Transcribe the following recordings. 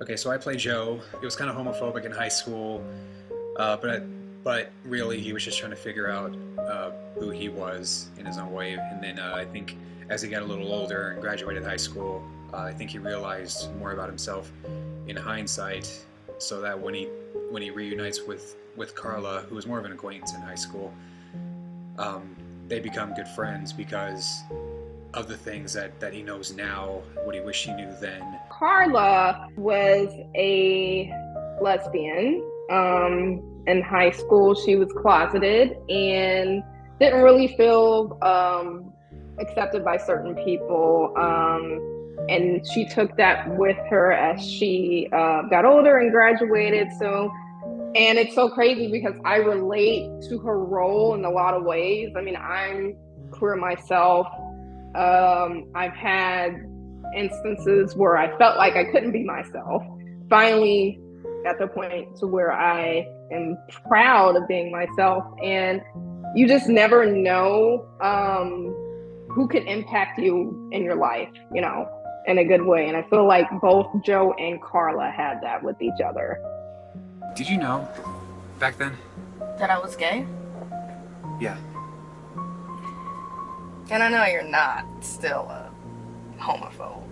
Okay, so I play Joe. He was kind of homophobic in high school, but really he was just trying to figure out who he was in his own way. And then I think as he got a little older and graduated high school, I think he realized more about himself in hindsight. So that when he reunites with Carla, who was more of an acquaintance in high school, they become good friends because of the things that he knows now, what he wished he knew then. Carla was a lesbian. In high school, she was closeted and didn't really feel accepted by certain people. And she took that with her as she got older and graduated. And it's so crazy because I relate to her role in a lot of ways. I mean, I'm queer myself. I've had instances where I felt like I couldn't be myself. Finally, at the point to where I am proud of being myself, and you just never know who can impact you in your life, in a good way. And I feel like both Joe and Carla had that with each other. Did you know back then? That I was gay? Yeah. And I know you're not still a homophobe.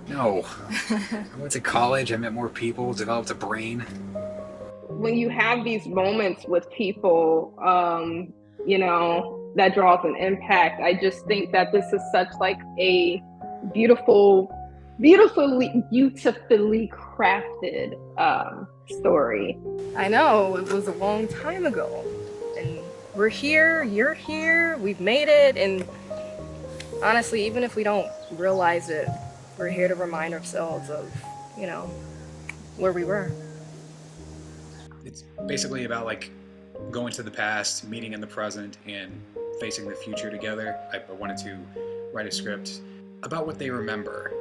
No. I went to college, I met more people, developed a brain. When you have these moments with people, that draws an impact, I just think that this is such like a beautifully crafted story. I know, it was a long time ago. And we're here, you're here, we've made it, and honestly, even if we don't realize it, we're here to remind ourselves of, where we were. It's basically about like going to the past, meeting in the present, and facing the future together. I wanted to write a script about what they remember,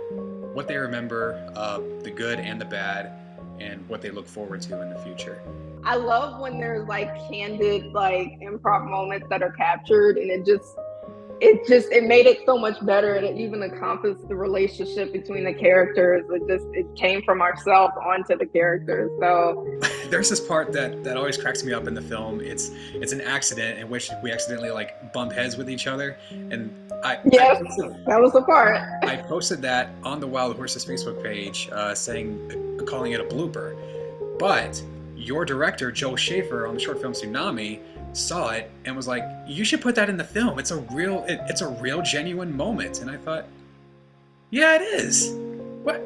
the good and the bad, and what they look forward to in the future. I love when there's like candid, like improv moments that are captured, and it made it so much better, and it even encompassed the relationship between the characters. It came from ourselves onto the characters. So there's this part that always cracks me up in the film. It's an accident in which we accidentally like bump heads with each other, and that was the part. I posted that on the Wild Horses Facebook page, calling it a blooper. But your director, Joel Schaefer, on the short film Tsunami, saw it and was like, "You should put that in the film. It's a real genuine moment." And I thought, yeah, it is. What?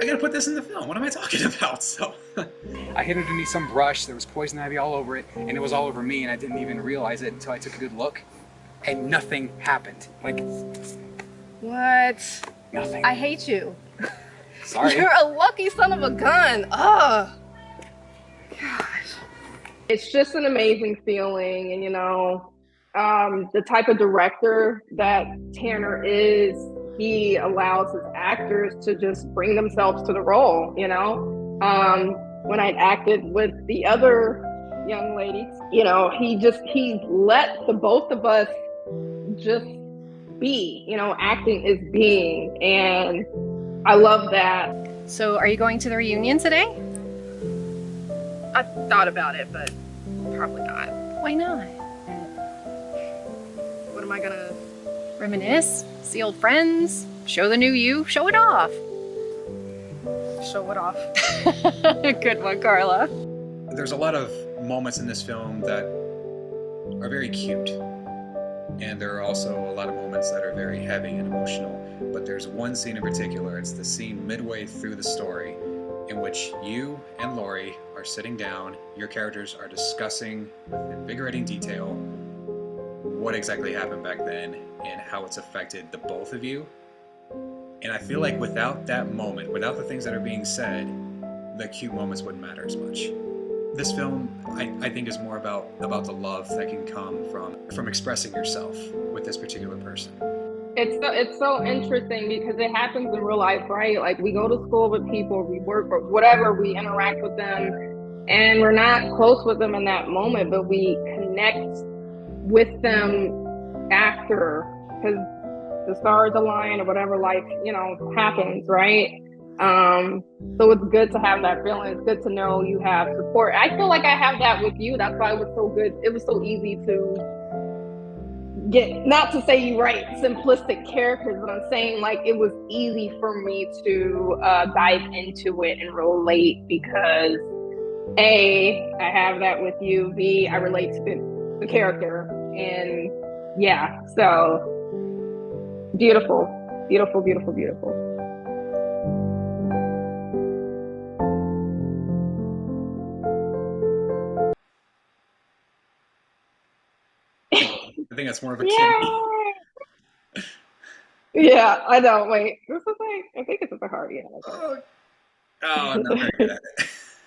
I gotta put this in the film. What am I talking about? So I hid underneath some brush. There was poison ivy all over it, and it was all over me, and I didn't even realize it until I took a good look, and nothing happened. Like, what? Nothing. I hate you. Sorry. You're a lucky son of a gun. Ugh. Gosh. It's just an amazing feeling, and the type of director that Tanner is, he allows his actors to just bring themselves to the role. When I acted with the other young ladies, he let the both of us just be. Acting is being, and I love that. So are you going to the reunion today? I thought about it, but probably not. Why not? What am I gonna... Reminisce, see old friends, show the new you, show it off. Show it off. Good one, Carla. There's a lot of moments in this film that are very cute, and there are also a lot of moments that are very heavy and emotional. But there's one scene in particular. It's the scene midway through the story in which you and Laurie are sitting down. Your characters are discussing with invigorating detail what exactly happened back then and how it's affected the both of you. And I feel like without that moment, without the things that are being said, the cute moments wouldn't matter as much. This film, I think, is more about the love that can come from expressing yourself with this particular person. It's so interesting because it happens in real life, right? Like, we go to school with people, we work or whatever, we interact with them, and we're not close with them in that moment, but we connect with them after, because the stars align or whatever life, happens, right? So it's good to have that feeling. It's good to know you have support. I feel like I have that with you. That's why it was so good. It was so easy to get, not to say you write simplistic characters, but I'm saying like it was easy for me to dive into it and relate because A, I have that with you. B, I relate to the character. And yeah, so beautiful, beautiful, beautiful, beautiful. I think that's more of a kid. Yeah. Yeah, I know. Wait, this is like, I think it's at the heart. Yeah. Okay. Oh, I'm not very good at